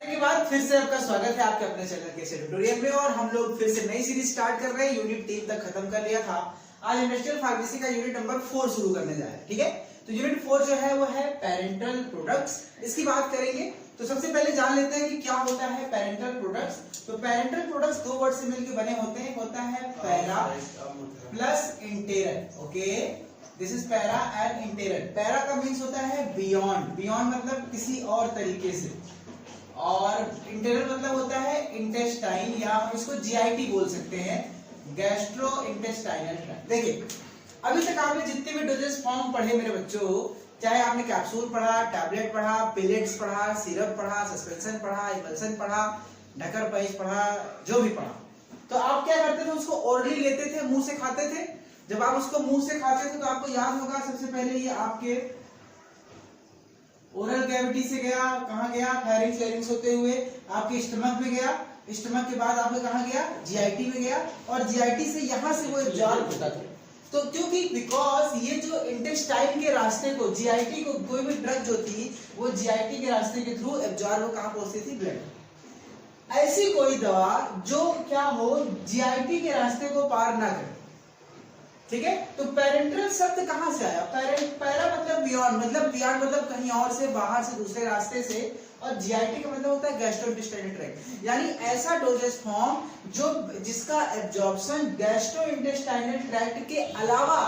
के बाद फिर से आपका स्वागत है आपके अपने चैनल के ट्यूटोरियल में। और हम लोग फिर से नई सीरीज स्टार्ट कर रहे हैं। यूनिट 3 तक खत्म कर लिया था। आज इंडस्ट्रियल फार्मेसी का यूनिट नंबर 4 शुरू करने जा रहे हैं। ठीक है, तो यूनिट 4 जो है वो है पेरेंटल प्रोडक्ट्स, इसकी बात करेंगे। तो सबसे पहले जान लेते हैं कि क्या होता है पेरेंटल प्रोडक्ट्स। तो पेरेंटल प्रोडक्ट्स दो वर्ड से मिलकर बने होते हैं। होता है para plus enteral. Okay, this is para and enteral. Para का मीन्स होता है बियॉन्ड, बियॉन्ड मतलब किसी और तरीके से, और इंटेरल मतलब होता है इंटेस्टाइन, या हम इसको जीआईटी बोल सकते हैं, गैस्ट्रो इंटेस्टाइनल ट्रैक्ट। देखिए, अभी तक आपने जितने भी डोजेस फॉर्म पढ़े मेरे बच्चों, चाहे आपने कैप्सूल पढ़ा, टैबलेट पढ़ा, पिलेट्स पढ़ा, सिरप पढ़ा, सस्पेंशन पढ़ा, इमल्सन पढ़ा, ढकर पैच पढ़ा, जो भी पढ़ा, तो आप क्या करते थे, उसको ओरली लेते थे, मुंह से खाते थे। जब आप उसको मुंह से खाते थे तो आपको याद होगा सबसे पहले ये आपके ओरल कैविटी से गया, कहां गया, फेरिंक्स लेरिंक्स होते हुए आपके स्टमक में गया, स्टमक के बाद आपने कहां गया, जीआईटी में गया, और जीआईटी से यहां से वो एब्जॉर्ब होता था। तो क्योंकि बिकॉज ये जो इंटेस्टाइन के रास्ते को, जीआईटी को, कोई भी ड्रग जो थी वो जीआईटी के रास्ते के थ्रू एब्जॉर्ब कहां पहुंचती थी, ब्लड। ऐसी कोई दवा जो क्या हो, जीआईटी के रास्ते को पार ना करे। ठीक है, तो पेरेंटल शब्द कहां से आया? पैरा मतलब बियॉन्ड, मतलब कहीं और से, बाहर से, दूसरे रास्ते से, और जीआईटी का मतलब होता है गैस्ट्रोइंटेस्टाइनल ट्रैक्ट, यानी ऐसा डोजेस फॉर्म जो जिसका एब्जॉर्प्शन गैस्ट्रोइंटेस्टाइनल ट्रैक्ट के अलावा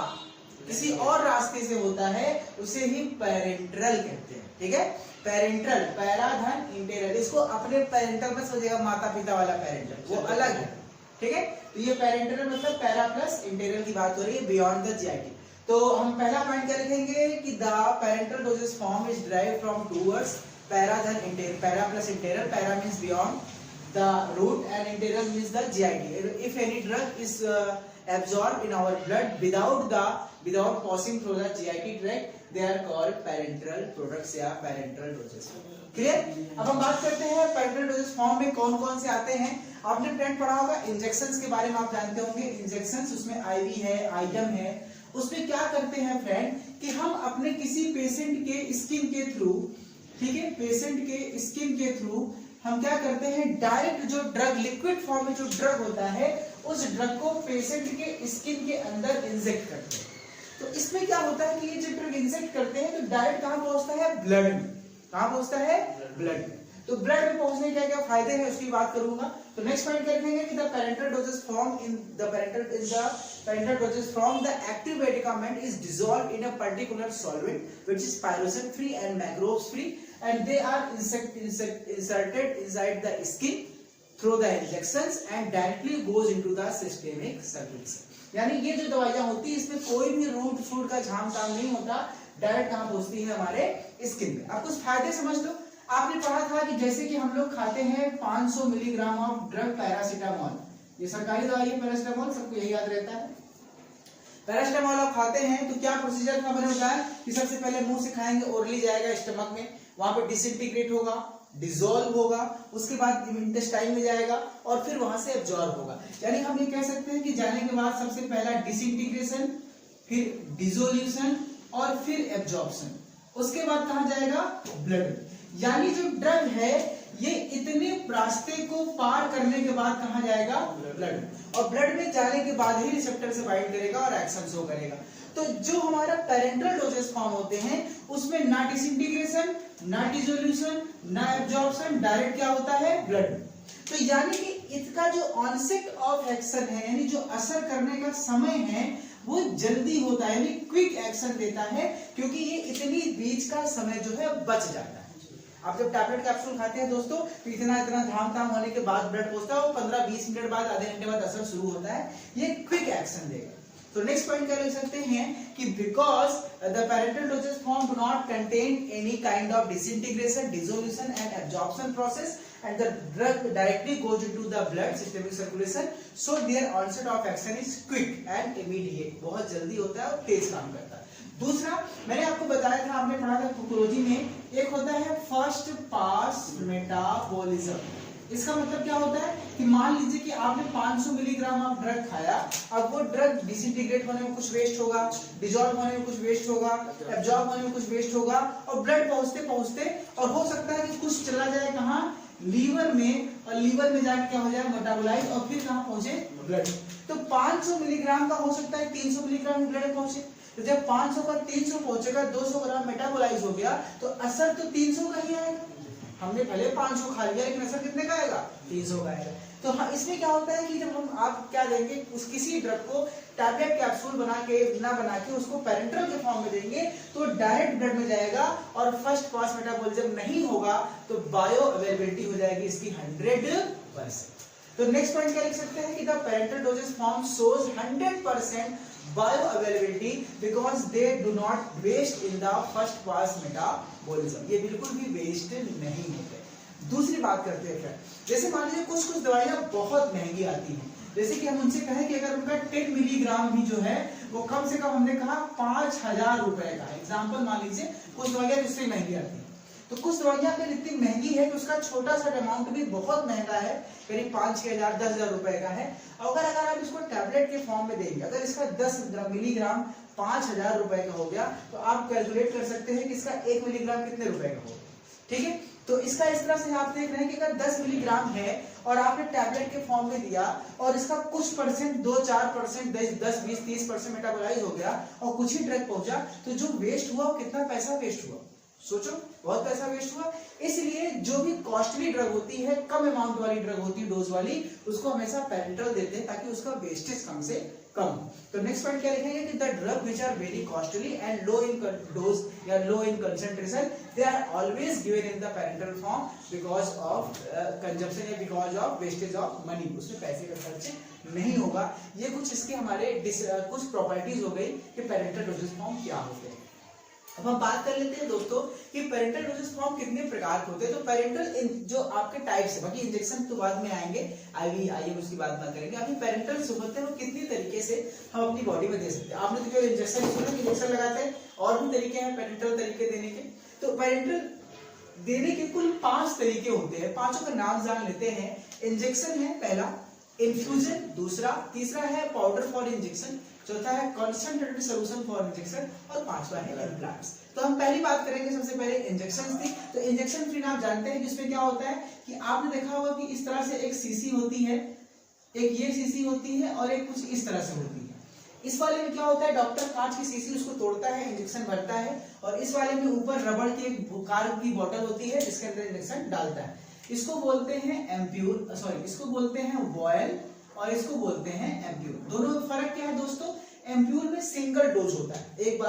किसी और रास्ते से होता है, उसे ही पेरेंटल कहते हैं। ठीक है, पेरेंटल, पैरा धन इंटेरल, इसको अपने पेरेंटल में समझिएगा, माता पिता वाला पेरेंटल वो अलग है। ठीक है, तो ये पेरेंटल मतलब पैरा प्लस इंटेरल की बात हो रही है, बियॉन्ड द जीआईटी। तो हम पहला पॉइंट क्या लिखेंगे कि the parental doses form is derived from two words, para धन enteral, para plus enteral. Para means beyond the root and enteral means the GIT. If any drug is absorbed in our blood without passing through the GIT tract, they are called parenteral products या parenteral doses। Clear? अब हम बात करते हैं parental doses form में कौन कौन से आते हैं। आपने फ्रेंड पढ़ा होगा इंजेक्शंस के बारे में, आप जानते होंगे इंजेक्शंस, उसमें आईवी है, आईएम है। उसमें क्या करते हैं फ्रेंड कि हम अपने किसी पेशेंट के स्किन के थ्रू, ठीक है, पेशेंट के स्किन के थ्रू हम क्या करते हैं, डायरेक्ट जो ड्रग, लिक्विड फॉर्म में जो ड्रग होता है, उस ड्रग को पेशेंट के स्किन के अंदर इंजेक्ट करते हैं। तो इसमें क्या होता है कि ये जो ड्रग इंजेक्ट करते हैं तो डायरेक्ट कहां पहुंचता है, ब्लड में। कहां पहुंचता है, ब्लड में। तो ब्लड में पहुंचने के क्या फायदे हैं उसकी बात करूंगा। तो नेक्स्ट पॉइंट क्या लिखेंगे कि the parental doses form in the parental doses from the active medicament is dissolved in a particular solvent which is pyrogen free and microbes free and they are inserted inside the skin through the injections and directly goes into the systemic circulation। यानी ये जो दवाइयां होती है इसमें कोई भी root fruit का झाम ताम नहीं होता, डायरेक्ट कहां पहुंचती है, हमारे स्किन में। आप कुछ फायदे समझ लो। आपने पढ़ा था कि जैसे कि हम लोग खाते हैं 500 मिलीग्राम ऑफ ड्रग पैरासीटामोल, ये सरकारी दवाई है पैरासीटामोल, सबको यही याद रहता है। पैरासीटामोल आप खाते हैं तो क्या प्रोसीजर का बना होता है कि सबसे पहले मुंह से खाएंगे, ओरली जाएगा स्टमक में, वहां पे डिसइंटीग्रेट होगा, डिसॉल्व होगा, उसके बाद इंटेस्टाइन में जाएगा और फिर वहां से एब्जॉर्ब होगा। यानी हम ये कह सकते हैं कि जाने के बाद सबसे पहला डिसइंटीग्रेशन, फिर डिसोल्यूशन और फिर एब्जॉर्प्शन, उसके बाद कहां जाएगा, ब्लड। यानी जो ड्रग है ये इतने रास्ते को पार करने के बाद कहां जाएगा, ब्लड, और ब्लड में जाने के बाद ही रिसेप्टर से बाइंड करेगा और एक्शन शो करेगा। तो जो हमारा पेरेंटल डोजेस फॉर्म होते हैं उसमें ना डिसइंटीग्रेशन, ना डिसोल्यूशन, ना एब्जॉर्प्शन, डायरेक्ट क्या होता है, ब्लड। तो यानी कि इसका जो ऑनसेट ऑफ एक्शन है, यानी जो असर करने का समय है वो जल्दी होता है, यानी क्विक एक्शन देता है, क्योंकि ये इतनी बीच का समय जो है बच जाता है। आप जब टैबलेट कैप्सूल खाते हैं दोस्तों तो इतना धाम ताम होने के बाद ब्लड पहुंचता है, वो 15-20 मिनट बाद, आधे घंटे बाद असर शुरू होता है, ये क्विक एक्शन देगा। तो नेक्स्ट पॉइंट क्या लिख सकते हैं कि because the parental doses form do not contain any kind of disintegration, dissolution and absorption process and the drug directly goes into the blood systemic circulation, so their onset of action is quick and immediate, बहुत जल्दी होता है और तेज काम करता है। दूसरा, मैंने आपको बताया था, आपने पढ़ा था कुकुरोजी में, एक होता है फर्स्ट पास मेटाबॉलिज्म। इसका मतलब क्या होता है कि मान लीजिए कि आपने 500 मिलीग्राम ऑफ ड्रग खाया, अब वो ड्रग डिसइंटीग्रेट होने में कुछ वेस्ट होगा, डिसॉल्व होने में कुछ वेस्ट होगा, एब्जॉर्ब होने में कुछ वेस्ट होगा, और ब्लड पहुंचते पहुंचते और हो सकता है कि कुछ चला जाए कहां, लीवर में, और लीवर में जाके क्या हो जाए मेटाबोलाइज, और फिर कहाँ पहुंचे ब्लड। तो 500 मिलीग्राम का हो सकता है 300 मिलीग्राम ब्लड पहुंचे। तो जब 500 का 300 पहुंचेगा, 200 ग्राम मेटाबोलाइज हो गया, तो असर तो 300 का ही आएगा। हमने भले 500 खा लिया लेकिन असर कितने का आएगा, 300 का आएगा। तो हाँ, इसमें क्या होता है कि जब हम आप क्या देंगे, उस किसी ड्रग को टैबलेट कैप्सूल बना के उसको पेरेंटल के फॉर्म में देंगे तो डायरेक्ट ब्लड में जाएगा, और फर्स्ट पास मेटाबॉलिज्म नहीं होगा तो बायो अवेलेबिलिटी हो जाएगी इसकी 100%। तो नेक्स्ट पॉइंट क्या लिख सकते हैं कि the parental doses form shows 100% bioavailability because they do not waste in the first pass metabolism. ये बिल्कुल भी वेस्ट नहीं होते। दूसरी बात करते हैं फ्रेंड, जैसे मान लीजिए कुछ दवाइयां बहुत महंगी आती हैं, जैसे कि हम उनसे कहें कि अगर उनका 10 मिलीग्राम भी जो है वो कम से कम हमने कहा 5000 रुपए का, एग्जाम्पल मान लीजिए कुछ दवाइयां जिससे महंगी आती है। तो कुछ दवाइयां अगर इतनी महंगी है कि उसका छोटा सा अमाउंट भी बहुत महंगा है, करीब 5-6 हजार 10,000 रुपए का है, अगर आप इसको टैबलेट के फॉर्म में देंगे, अगर इसका 10 मिलीग्राम 5000 रुपए का हो गया, तो आप कैलकुलेट कर सकते हैं कि इसका 1 मिलीग्राम कितने रुपए का होगा। ठीक है, तो इसका इस तरह से आप देख रहे हैं कि अगर 10 मिलीग्राम है और आपने टैबलेट के फॉर्म में दिया और इसका कुछ परसेंट 2-4%, 10-20-30% मेटाबोलाइज हो गया और कुछ ही ड्रग पहुंचा, तो जो वेस्ट हुआ वो कितना पैसा वेस्ट हुआ, सोचो, बहुत पैसा वेस्ट हुआ। इसलिए जो भी कॉस्टली ड्रग होती है, कम अमाउंट वाली ड्रग होती है, डोज वाली, उसको हमेशा पेरेंटल देते हैं ताकि उसका वेस्टेज कम से कम। तो नेक्स्ट पॉइंट क्या लिखेंगे कि the drug which are very costly and low in dose या low in concentration, they are always given in the parental form because of consumption या because of wastage of money, उसमें पैसे का खर्च नहीं होगा। ये कुछ इसके हमारे कुछ प्रॉपर्टीज हो गई कि पेरेंटल डोजेज फॉर्म क्या होते हैं। अब हम बात कर लेते हैं दोस्तों कि पेरेंटल डोजेज फॉर्म कितने प्रकार के होते हैं। तो पेरेंटल जो आपके टाइप्स है, बाकी इंजेक्शन तो बाद में आएंगे, आइए उसकी बात ना करेंगे। अभी पेरेंटल जो होते हैं वो कितनी तरीके से हम अपनी बॉडी में दे सकते हैं। आपने तो केवल इंजेक्शन सुना, इंजेक्शन लगाते हैं, और भी तरीके हैं पेरेंटल तरीके देने के। तो पेरेंटल देने के कुल 5 तरीके होते हैं, पांचों का नाम जान लेते हैं। इंजेक्शन है पहला, इन्फ्यूजन दूसरा, तीसरा है पाउडर फॉर इंजेक्शन, चौथा है कंसंट्रेटेड सॉल्यूशन फॉर इंजेक्शन, और पांचवा है इम्प्लांट्स। तो हम पहली बात करेंगे सबसे पहले इंजेक्शन की। तो इंजेक्शन फ्री आप जानते हैं जिसमें क्या होता है कि आपने देखा होगा कि इस तरह से एक शीशी होती है, एक ये शीशी होती है और एक कुछ इस तरह से होती है। इस वाले में क्या होता है, डॉक्टर कांच की शीशी उसको तोड़ता है, इंजेक्शन भरता है, और इस वाले में ऊपर रबड़ की एक कार्ब की बोतल होती है जिसके अंदर इंजेक्शन डालता है। इसको बोलते हैं एम्प्यूल, सॉरी इसको बोलते हैं वॉयल, और इसको बोलते हैं एम्प्यूल। दोनों में फर्क क्या है दोस्तों, एम्प्यूल में सिंगल डोज होता है, एक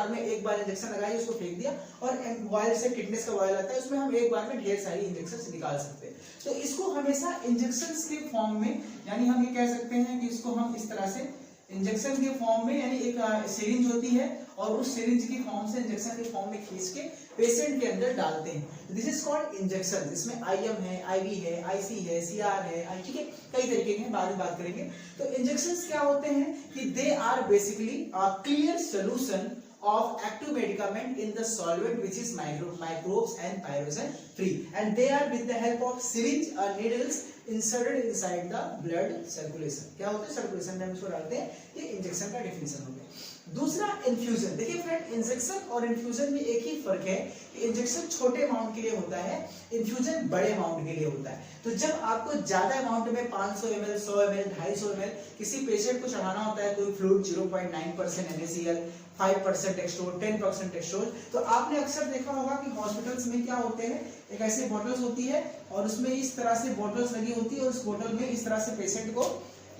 बार इंजेक्शन लगाई उसको फेंक दिया, और वॉयल से टिटनेस का वॉयल आता है, उसमें हम एक बार में ढेर सारी इंजेक्शन निकाल सकते हैं। तो इसको हमेशा इंजेक्शन के फॉर्म में, यानी हम ये कह सकते हैं कि इसको हम इस तरह से इंजेक्शन के फॉर्म में, यानी एक सिरिंज होती है और उस सिरिंज की फॉर्म से इंजेक्शन के फॉर्म में खींच के पेशेंट के अंदर डालते हैं। This is called injection. इसमें आईएम है, आईवी है, आईसी है, सीआर है, ठीक है, कई तरीके के हैं, बाद में बात करेंगे। तो इंजेक्शंस क्या होते हैं कि they are basically a clear solution of active medicament in the solvent which is microbes and pyrogen free, and they are with the help of syringe or needles inserted inside the blood circulation। क्या होता है, circulation में हम इसको डालते हैं। ये injection का डेफिनेशन हो गया। दूसरा इन्फ्यूजन। देखिए फ्रेंड, इंजेक्शन और इन्फ्यूजन में एक ही फर्क है कि इंजेक्शन छोटे अमाउंट के लिए होता है, इन्फ्यूजन बड़े अमाउंट के लिए होता है। तो जब आपको ज्यादा अमाउंट में 500 ml, 100 ml, 250 ml किसी पेशेंट को चढ़ाना होता है, कोई फ्लूइड 0.9% NaCl, 5% एक्सटोल, 10% एक्सटोल, तो आपने अक्सर देखा होगा कि हॉस्पिटल्स में क्या होते हैं, एक ऐसी बॉटल्स होती है और उसमें इस तरह से बॉटल्स लगी होती है और उस बॉटल में इस तरह से पेशेंट को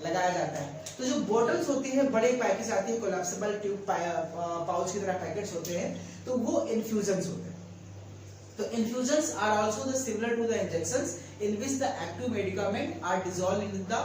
लगाया जाता है। तो जो बॉटल्स होती है, बड़े पैकेज आती है, कोलैप्सिबल ट्यूब पाउच की तरह पैकेट्स होते हैं, तो वो इन्फ्यूजन्स होते हैं। तो infusions are also the similar to the injections in which the active medicament are dissolved in the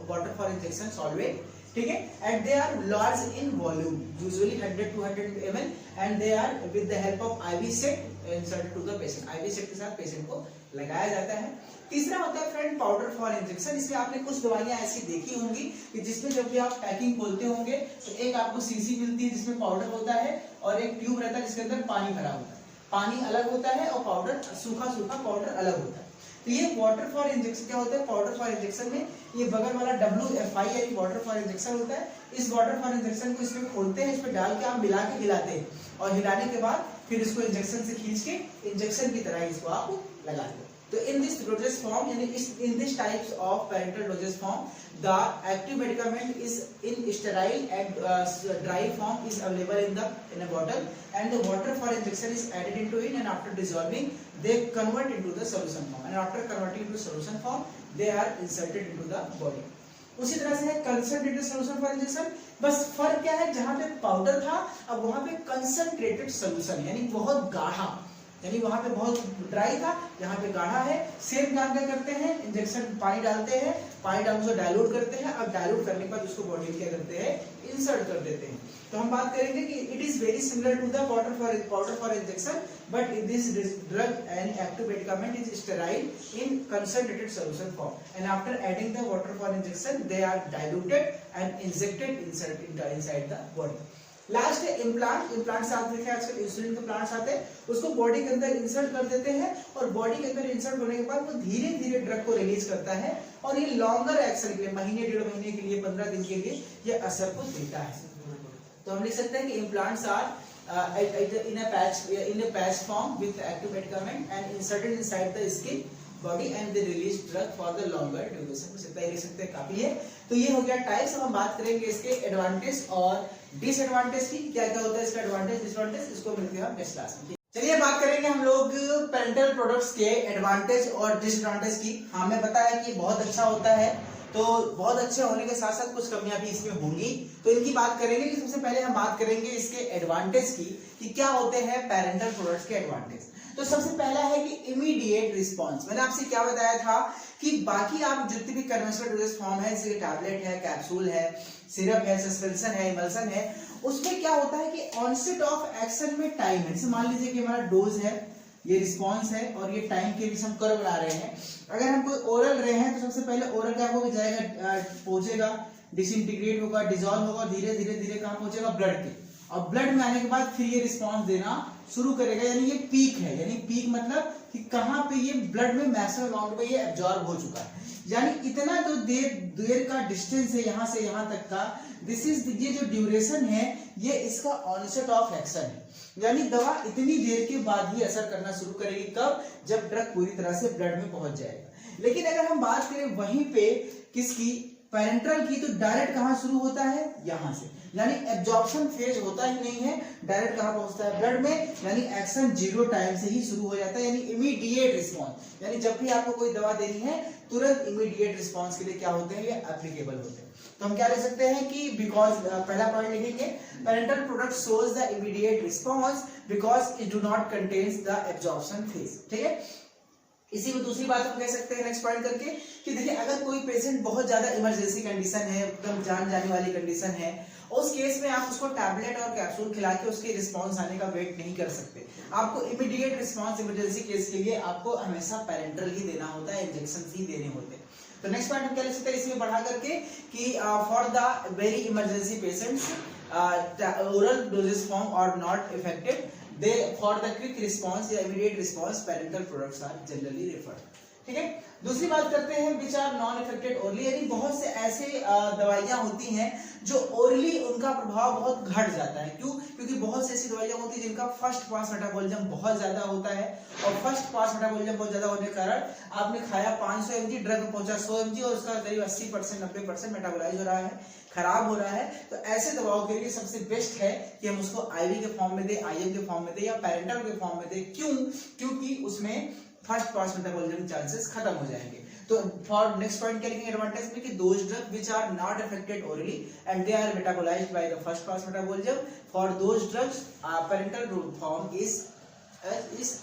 water for injection solvent, ठीक है, and they are large in volume, usually 100 to 100 ml, and they are with the help of IV set inserted to the patient. IV set के साथ patient को लगाया जाता है। तीसरा होता है फ्रेंड पाउडर फॉर इंजेक्शन। इसमें आपने कुछ दवाइयां ऐसी देखी होंगी कि जिसमें जब भी आप पैकिंग खोलते होंगे तो एक आपको शीशी मिलती है जिसमें पाउडर होता है और एक ट्यूब रहता है जिसके अंदर पानी भरा होता है। पानी अलग होता है और पाउडर, सूखा सूखा पाउडर अलग होता है। तो ये वाटर फॉर इंजेक्शन क्या होता है, पाउडर फॉर इंजेक्शन में ये बगल वाला WFI यानी वाटर फॉर इंजेक्शन होता है। इस वाटर फॉर इंजेक्शन को इसमें खोलते हैं, इसमें डाल के आप मिला के हिलाते हैं और हिलाने के बाद फिर इसको इंजेक्शन से खींच के इंजेक्शन की तरह इसको आप लगा देते हैं। तो इन दिस डोजेज फॉर्म यानी in this types of parental doses form the active medicament is in sterile and dry form is available in a bottle and the water for injection is added into it and after dissolving they convert into the solution form and after converting into solution form they are inserted into the body. उसी तरह से है concentrated solution for injection, बस फर्क क्या है, जहां पे पाउडर था अब वहां पे कंसंट्रेटेड सॉल्यूशन यानी बहुत गाढ़ा, यानी वहां पे बहुत ड्राई था, यहाँ पे गाढ़ा है। सेम काम क्या करते हैं, इंजेक्शन पानी डालते हैं, पानी डाल उसको डाइल्यूट करते हैं, अब डाइल्यूट करने के बाद उसको बॉडी में क्या करते हैं, इंसर्ट कर देते हैं। तो हम बात करेंगे कि it is very similar to the powder for injection but in this drug and active medicament is sterile in concentrated solution form and after adding the water for injection they are diluted and injected inside the body. Last है implant. Implant से आप देखें आजकल insulin के plants आते हैं, उसको body के अंदर इंसर्ट कर देते हैं और बॉडी के अंदर इंसर्ट होने के बाद वो धीरे धीरे ड्रग को रिलीज करता है और ये लॉन्गर एक्शन के लिए, महीने 1.5 महीने के लिए, 15 दिन के लिए ये असर को देता है। तो हम लिख सकते हैं कि implants are in a patch form with active medicament and inserted inside the skin body and they release drug for the longer duration। इतना ही लिख सकते हैं, काफी है। तो ये हो गया टाइप्स। हम बात करेंगे इसके एडवांटेज और डिसएडवांटेज की, क्या क्या होता है इसका एडवांटेज डिसएडवांटेज, इसको मिलते हैं हम नेक्स्ट क्लास में। चलिए बात करेंगे हम लोग पेरेंटल प्रोडक्ट्स के एडवांटेज और डिसएडवांटेज की। हमें पता है कि बहुत अच्छा होता है, तो बहुत अच्छे होने के साथ साथ कुछ कमियां भी इसमें होंगी, तो इनकी बात करेंगे। कि सबसे पहले हम बात करेंगे इसके एडवांटेज की कि क्या होते हैं पेरेंटल प्रोडक्ट्स के एडवांटेज। तो सबसे पहला है कि इमीडिएट रिस्पांस। मैंने आपसे क्या बताया था कि बाकी आप जितने भी कन्वेंशनल डोजेज फॉर्म है, जैसे टैबलेट है, कैप्सूल है, सिरप है, सस्पेंशन है, इमल्सन है, उसमें क्या होता है कि ऑनसेट ऑफ एक्शन में टाइम है। जैसे मान लीजिए कि हमारा डोज है, ये रिस्पांस है और ये टाइम के बीच हम कर्व बना रहे हैं। अगर हम कोई ओरल रहे हैं तो सबसे पहले ओरल क्या होगा, जाएगा, पहुंचेगा, डिसइंटीग्रेट होगा, डिसॉल्व होगा, धीरे धीरे धीरे कहां पहुंचेगा, ब्लड के, और ब्लड में आने के बाद फिर ये रिस्पांस देना शुरू करेगा। यानी ये पीक है, यानी पीक मतलब कि कहां पे ये ब्लड में मैक्सिमम अमाउंट में ये एब्जॉर्ब हो चुका है। यानी इतना जो देर का डिस्टेंस है यहां से यहां तक का, दिस इज ये जो ड्यूरेशन है, ये इसका ऑनसेट ऑफ एक्शन है। यानी दवा इतनी देर के बाद ही असर करना शुरू करेगी, कब, जब ड्रग पूरी तरह से ब्लड में पहुंच जाएगा। लेकिन अगर हम बात करें वहीं पे किसकी, पेरेंटल की, तो डायरेक्ट कहां शुरू होता है, यहां से, यानी एब्जॉर्प्शन फेज होता ही नहीं है, डायरेक्ट कहां पहुंचता है, ब्लड में, यानी एक्शन 0 टाइम से ही शुरू हो जाता है, यानी इमीडिएट रिस्पांस। यानी जब भी आपको कोई दवा देनी है तुरंत इमीडिएट रिस्पांस के लिए क्या होते हैं, ये एप्लीकेबल होते हैं। तो हम क्या लिख सकते हैं कि बिकॉज, पहला पॉइंट लिखेंगे, parental product shows the immediate response because it do not contains the absorption phase. ठीक है, इसी को दूसरी बात हम कह सकते हैं नेक्स्ट पॉइंट करके कि देखिए अगर कोई पेशेंट बहुत ज्यादा इमरजेंसी कंडीशन है, एकदम जान जाने वाली कंडीशन है, उस केस में आप उसको टैबलेट और कैप्सूल खिला के उसके रिस्पांस आने का वेट नहीं कर सकते। आपको इमीडिएट रिस्पांस इमरजेंसी केस के लिए आपको हमेशा पेरेंटल ही देना होता है, इंजेक्शन ही देने होते हैं। तो नेक्स्ट पॉइंट हम क्या लिख सकते हैं इसमें बढ़ा करके कि for the very emergency patients oral dosage form are not effective, they for the quick response या immediate response parenteral products are generally referred। ठीक है, दूसरी बात करते हैं which are non effected orally, यानी बहुत से ऐसे दवाइयां होती हैं जो ओरली उनका प्रभाव बहुत घट जाता है। क्यों? क्योंकि बहुत से ऐसी दवाइयां होती हैं जिनका फर्स्ट पास मेटाबॉलिज्म बहुत ज्यादा होता है, और फर्स्ट पास मेटाबॉलिज्म बहुत ज्यादा होने के कारण आपने खाया 500 mg, ड्रग पहुंचा 100 mg और उसका करीब 80% 90% मेटाबोलाइज हो रहा है, खराब हो रहा है। तो ऐसे दवाओं के लिए सबसे बेस्ट है कि हम उसको आईवी के फॉर्म में दे, आईएम के फॉर्म में दे या पेरेंटल के फॉर्म में दे। क्यों? क्योंकि उसमें फर्स्ट पास मेटाबॉलिज्म चांसेस खत्म हो जाएंगे। तो फॉर नेक्स्ट पॉइंट क्या लिखेंगे एडवांटेज में कि those drug which are not affected orally and they are metabolised by the first pass metabolism, for those drugs parental form is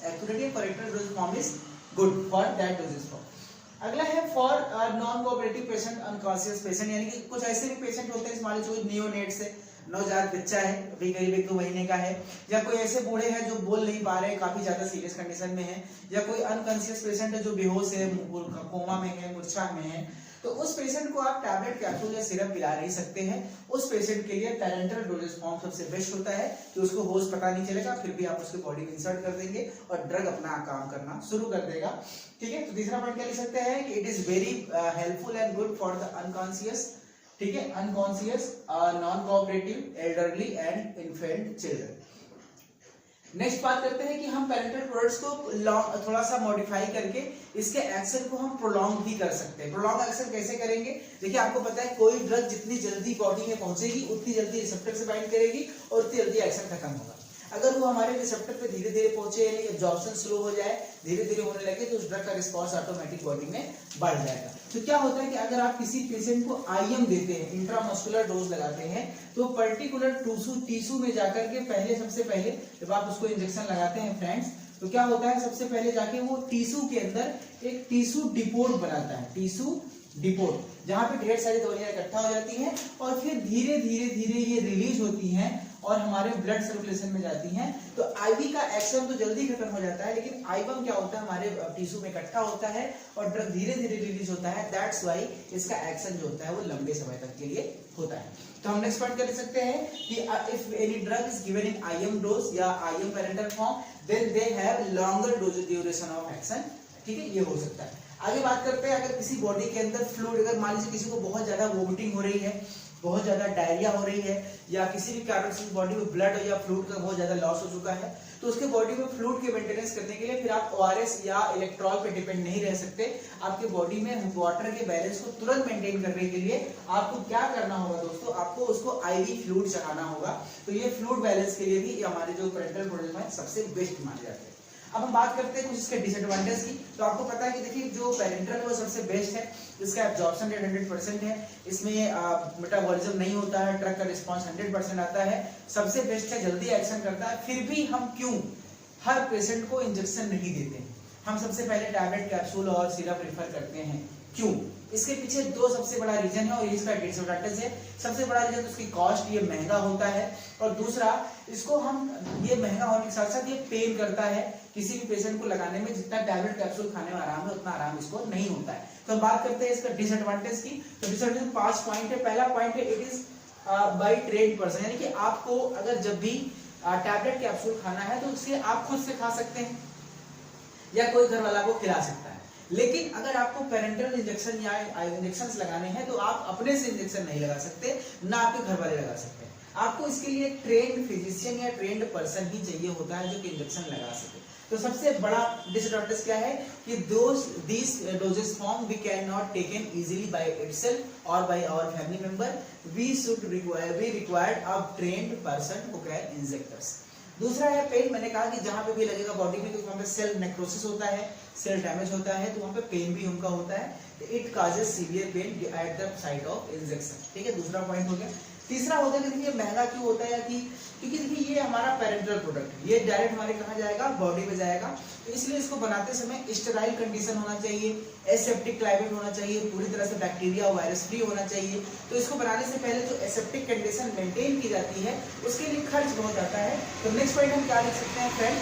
accurate, parental dose form is good for that doses form. अगला है for non cooperative patient, unconscious patient, यानी कि कुछ ऐसे भी patient होते हैं, मान लीजिए नियोनेट से, नवजात बच्चा है, अभी करीब 1-2 महीने का है, या कोई ऐसे बूढ़े हैं जो बोल नहीं पा रहे हैं, काफी ज्यादा सीरियस कंडीशन में है, या कोई अनकॉन्शियस पेशेंट है जो बेहोश है, कोमा में है, मूर्छा में है, तो उस पेशेंट को आप टैबलेट, कैप्सूल या सिरप पिला नहीं सकते हैं। उस पेशेंट के लिए पेरेंटल डोजेज फॉर्म सबसे बेस्ट होता है कि उसको होश पता नहीं चलेगा, फिर भी आप उसके बॉडी में इंसर्ट कर देंगे और ड्रग अपना काम करना शुरू कर देगा। ठीक है, तो तीसरा पॉइंट क्या लिख सकते हैं कि it is very helpful and good for the unconscious, ठीक है, unconscious, non cooperative, elderly and infant children. Next बात करते हैं कि हम पेरेंटल प्रोडक्ट्स को थोड़ा सा मॉडिफाई करके इसके एक्शन को हम प्रोलॉन्ग भी कर सकते हैं। प्रोलॉन्ग एक्शन कैसे करेंगे? देखिए आपको पता है कोई ड्रग जितनी जल्दी बॉडी में पहुंचेगी उतनी जल्दी रिसेप्टर से बाइंड करेगी और उतनी जल्दी एक्शन खत्म होगा। अगर वो हमारे रिसेप्टर पे धीरे धीरे पहुंचे यानी एब्जॉर्प्शन स्लो हो जाए, धीरे धीरे होने लगे, तो उस ड्रग का रिस्पॉन्स ऑटोमेटिक बॉडी में बढ़ जाएगा। तो क्या होता है कि अगर आप किसी पेशेंट को आईएम देते हैं, इंट्रामस्कुलर डोज लगाते हैं, तो पर्टिकुलर टिश्यू में जाकर के सबसे पहले जब आप उसको इंजेक्शन लगाते हैं फ्रेंड्स, तो क्या होता है सबसे पहले जाके वो टिश्यू के अंदर एक टिश्यू डिपोट बनाता है, टिश्यू डिपोट, जहां पे ढेर सारी दवाइयां इकट्ठा हो जाती हैं और फिर धीरे धीरे धीरे ये रिलीज होती हैं और हमारे ब्लड सर्कुलेशन में जाती हैं। तो आईवी का एक्शन तो जल्दी खत्म हो जाता है, लेकिन आईबम क्या होता है हमारे टिश्यू में इकट्ठा होता है और ड्रग धीरे धीरे रिलीज होता है। दैट्स व्हाई इसका एक्शन जो होता है वो लंबे समय तक के लिए होता है। तो हम नेक्स्ट पॉइंट कर सकते हैं कि if any drug is given in IM dose या IM parental form, then they have longer dose duration of action. ठीक है, ये हो सकता है। आगे बात करते हैं, अगर किसी बॉडी के अंदर फ्लूइड, अगर मान लीजिए किसी को बहुत ज्यादा वोमिटिंग हो रही है, बहुत ज्यादा डायरिया हो रही है, या किसी भी कारण से बॉडी में ब्लड या फ्लूइड का बहुत ज्यादा लॉस हो चुका है, तो उसके बॉडी में फ्लूइड के मेंटेनेंस करने के लिए फिर आप ओआरएस या इलेक्ट्रॉल पे डिपेंड नहीं रह सकते। आपके बॉडी में वाटर के बैलेंस को तुरंत मेंटेन करने के लिए आपको क्या करना होगा दोस्तों, आपको उसको आईवी फ्लूइड चढ़ाना होगा। तो ये फ्लूइड बैलेंस के लिए भी हमारे जो पेरेंटल प्रोडक्ट है सबसे बेस्ट माने जाते हैं। अब हम बात करते हैं कुछ इसके डिसएडवांटेज की। तो आपको पता है कि देखिए जो पेरेंटल है वो सबसे बेस्ट है, इसका एब्जॉर्प्शन रेट 100% है, इसमें मेटाबॉलिज्म नहीं होता है, ड्रग का रिस्पांस 100% आता है, सबसे बेस्ट है, जल्दी एक्शन करता है। फिर भी हम क्यों हर पेशेंट को इंजेक्शन नहीं देते? हम सबसे पहले टैबलेट, कैप्सूल और सिरप प्रेफर करते हैं। क्यों? इसके पीछे दो सबसे बड़ा रीजन है और ये इसका डिसएडवांटेज है। सबसे बड़ा रीजन तो इसकी कॉस्ट, ये महंगा होता है, और दूसरा इसको हम ये महंगा होने के साथ साथ ये पेन करता है। किसी भी पेशेंट को लगाने में जितना टैबलेट कैप्सूल खाने में आराम है उतना आराम इसको नहीं होता है। तो हम बात करते हैं इसका डिसएडवांटेज की। तो डिसएडवांटेज 5 पॉइंट है। पहला पॉइंट है, it is by trained person, यानी कि आपको अगर जब भी टैबलेट कैप्सूल खाना है तो उसे आप खुद से खा सकते हैं या कोई घर वाला को खिला सकता है। लेकिन अगर आपको पेरेंटल इंजेक्शन या इंजेक्शन लगाने हैं तो आप अपने से इंजेक्शन नहीं लगा सकते, ना आपके घर वाले लगा सकते हैं। आपको इसके लिए ट्रेन्ड फिजिशियन या ट्रेन्ड पर्सन ही चाहिए होता है जो कि इंजेक्शन लगा सके। तो सबसे बड़ा डिसएडवांटेज क्या है कि these doses form we cannot taken easily by itself or by our family member. We required a trained person who can inject us. दूसरा है पेन। मैंने कहा कि जहां पे भी लगेगा बॉडी में, क्योंकि वहां पे सेल नेक्रोसिस होता है, सेल डैमेज होता है, तो वहां पे पेन भी उनका होता है। It causes severe pain at the site of injection. ठीक है, दूसरा पॉइंट हो गया। तीसरा होता है कि देखिए महंगा क्यों होता है, क्योंकि देखिए ये हमारा पेरेंटल प्रोडक्ट है, ये डायरेक्ट हमारे कहाँ जाएगा, बॉडी में जाएगा। तो इसलिए इसको बनाते समय स्टेराइल कंडीशन होना चाहिए, एसेप्टिक क्लाइमेट होना चाहिए, पूरी तरह से बैक्टीरिया वायरस फ्री होना चाहिए। तो इसको बनाने से पहले जो एसेप्टिक कंडीशन मेंटेन की जाती है उसके लिए खर्च बहुत आता है। तो नेक्स्ट पॉइंट हम क्या लिख सकते हैं फ्रेंड?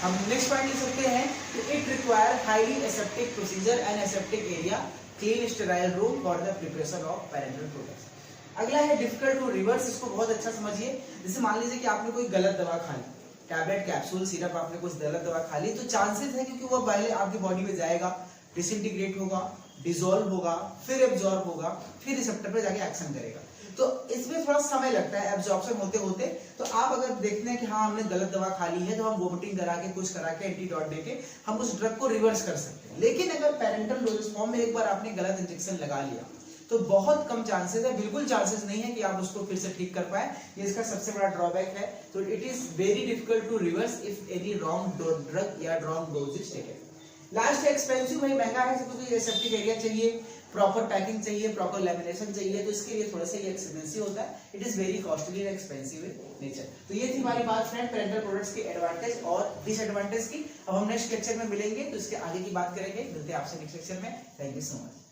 हम नेक्स्ट पॉइंट लिख सकते हैं कि it require highly aseptic procedure and aseptic area, clean sterile room for the preparation of parental products. अगला है डिफिकल्ट टू रिवर्स। इसको बहुत अच्छा समझिए। जैसे मान लीजिए कि आपने कोई गलत दवा खा ली, टैबलेट, कैप्सूल, सिरप, आपने कुछ गलत दवा खा ली, तो चांसेस है क्योंकि वो पहले आपकी बॉडी में जाएगा, डिसइंटीग्रेट होगा, डिसॉल्व होगा, फिर एब्जॉर्ब होगा, फिर रिसेप्टर पे जाके एक्शन करेगा। तो इसमें थोड़ा समय लगता है एब्जॉर्प्शन होते होते। तो आप अगर देखते हैं कि हाँ हमने गलत दवा खा ली है, तो हम वोमिटिंग करा के, कुछ करा के, एंटीडॉट देके हम उस ड्रग को रिवर्स कर सकते हैं। लेकिन अगर पेरेंटल डोजेज फॉर्म में एक बार आपने गलत इंजेक्शन लगा लिया तो बहुत कम चांसेस है, बिल्कुल चांसेस नहीं है कि आप उसको फिर से ठीक कर पाए। ये इसका सबसे बड़ा ड्रॉबैक है। तो it is very difficult to reverse if any wrong drug या wrong dose is taken. Last है एक्सपेंसिव, भाई महंगा है, क्योंकि एसेप्टिक एरिया चाहिए, प्रॉपर पैकिंग चाहिए, प्रॉपर लैमिनेशन चाहिए, तो इसके लिए थोड़ा सा ये एक्सपेंसिव होता है। It is very costly and expensive in nature. तो ये थी हमारी बात फ्रेंड पेरेंटल प्रोडक्ट्स के एडवांटेज और डिसएडवांटेज की। अब हम नेक्स्ट लेक्चर में मिलेंगे तो इसके आगे की बात करेंगे। मिलते हैं आपसे नेक्स्ट लेक्चर में। Thank you so much.